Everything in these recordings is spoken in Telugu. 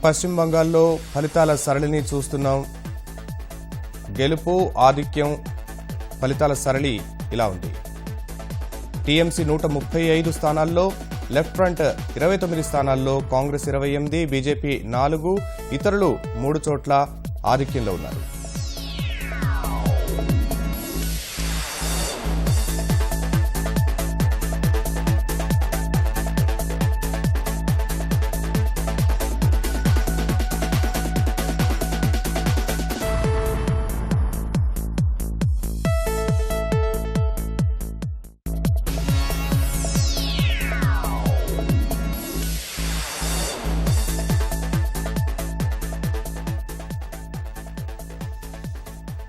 పశ్చిమ బంగాల్లో ఫలితాల సరళిని చూస్తున్నాం. గెలుపు ఆధిక్యం ఫలితాల సరళి ఇలా ఉంది. టీఎంసీ 135 స్థానాల్లో, లెఫ్ట్ ఫ్రంట్ 29 స్థానాల్లో, కాంగ్రెస్ 28, బీజేపీ 4, ఇతరులు 3 చోట్ల ఆధిక్యంలో ఉన్నారు.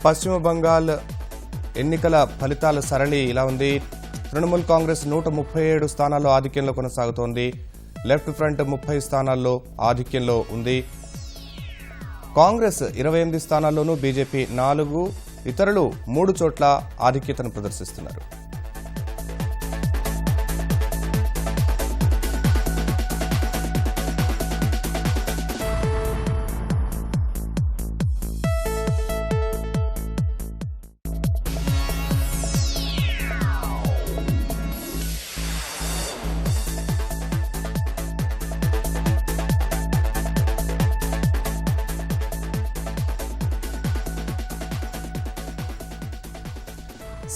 పశ్చిమ బంగాల్ ఎన్నికల ఫలితాల సరళి ఇలా ఉంది. తృణమూల్ కాంగ్రెస్ 137 స్థానాల్లో ఆధిక్యంలో కొనసాగుతోంది. లెఫ్ట్ ఫ్రంట్ 30 స్థానాల్లో ఆధిక్యంలో ఉంది. కాంగ్రెస్ 28 స్థానాల్లోనూ, బీజేపీ 4, ఇతరులు 3 చోట్ల ఆధిక్యతను ప్రదర్శిస్తున్నారు.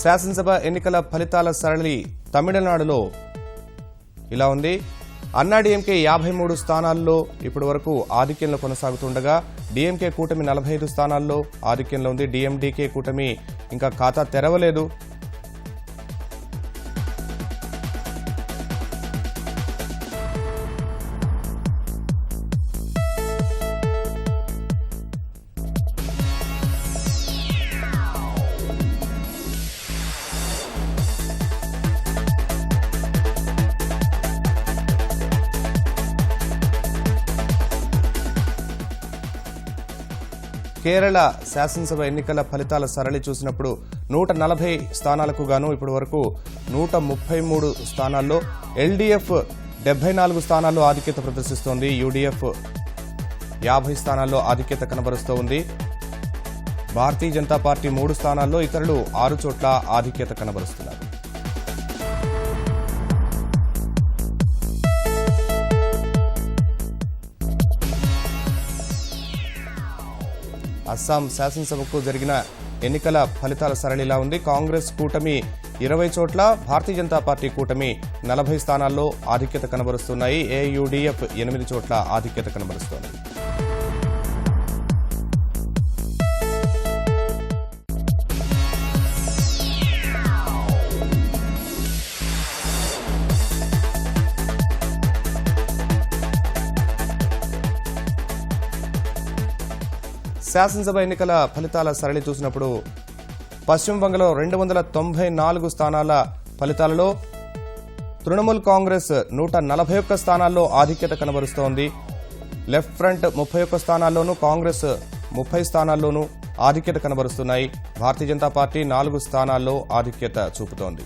శాసనసభ ఎన్నికల ఫలితాల సరళి తమిళనాడులో ఇలా ఉంది. అన్నాడీఎంకే 53 స్థానాల్లో ఇప్పటి వరకు ఆధిక్యంలో కొనసాగుతుండగా, డీఎంకే కూటమి 45 స్థానాల్లో ఆధిక్యంలో ఉంది. డీఎండీకే కూటమి ఇంకా ఖాతా తెరవలేదు. కేరళ శాసనసభ ఎన్నికల ఫలితాల సరళి చూసినప్పుడు 140 స్థానాలకు గాను ఇప్పటి వరకు 133 స్థానాల్లో, ఎల్డీఎఫ్ 74 స్థానాల్లో ఆధిక్యత ప్రదర్శిస్తోంది. యూడీఎఫ్ 50 స్థానాల్లో ఆధిక్యత కనబరుస్తోంది. భారతీయ జనతా పార్టీ 3 స్థానాల్లో, ఇతరులు 6 చోట్ల ఆధిక్యత కనబరుస్తున్నారు. అస్సాం శాసనసభకు జరిగిన ఎన్నికల ఫలితాల సరళిలా ఉంది. కాంగ్రెస్ కూటమి 20 చోట్ల, భారతీయ జనతా పార్టీ కూటమి 40 స్థానాల్లో ఆధిక్యత కనబరుస్తున్నాయి. ఏయుడీఎఫ్ 8 చోట్ల ఆధిక్యత కనబరుస్తోంది. శాసనసభ ఎన్నికల ఫలితాల సరళి చూసినప్పుడు పశ్చిమ బంగాల్లో 294 స్థానాల ఫలితాలలో తృణమూల్ కాంగ్రెస్ 141 స్థానాల్లో ఆధిక్యత కనబరుస్తోంది. లెఫ్ట్ ఫ్రంట్ 31 స్థానాల్లోనూ, కాంగ్రెస్ 30 స్థానాల్లోనూ ఆధిక్యత కనబరుస్తున్నాయి. భారతీయ జనతా పార్టీ 4 స్థానాల్లో ఆధిక్యత చూపుతోంది.